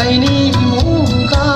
सोलोंथाइनि मुगा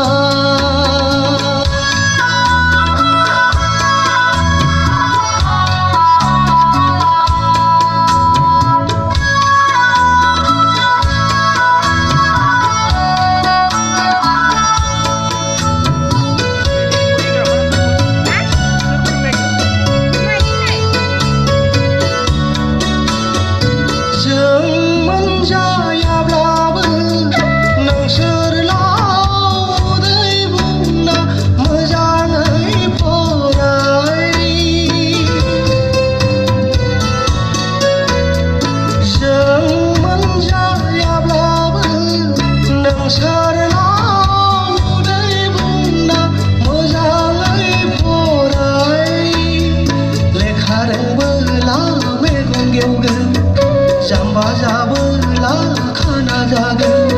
जाम्बा जाबोला खाना जागोन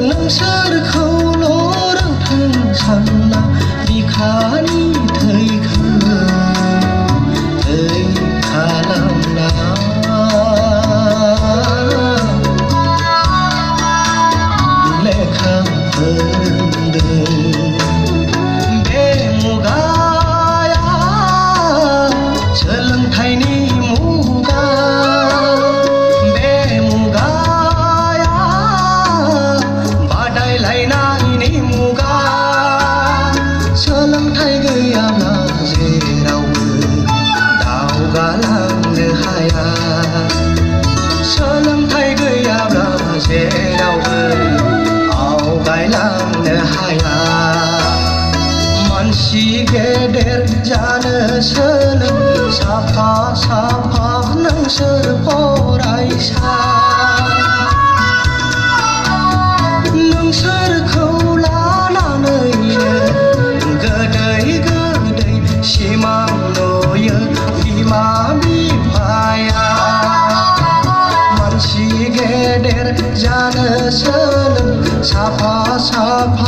नोंसोरखौल' रोंथों सानना बिखानि थैखौ थै खालामना लेखा फोरोंदों बे मुगाया सोलोंथाइनि सोलोंथाइ गैयाब्ला जेरावबो दावगालांनो हाया सोलोंथाइ गैयाब्ला जेरावबो आवगायलांनो हाया मानसि गेदेर जानो सोलों साफा साफा नोंसोर फरायसा नोंसोरखौ लानानैनो गोदै गोदै सिमां नुयो बिमा बिफाया मानसि गेदेर जानो सोलों साफा साफा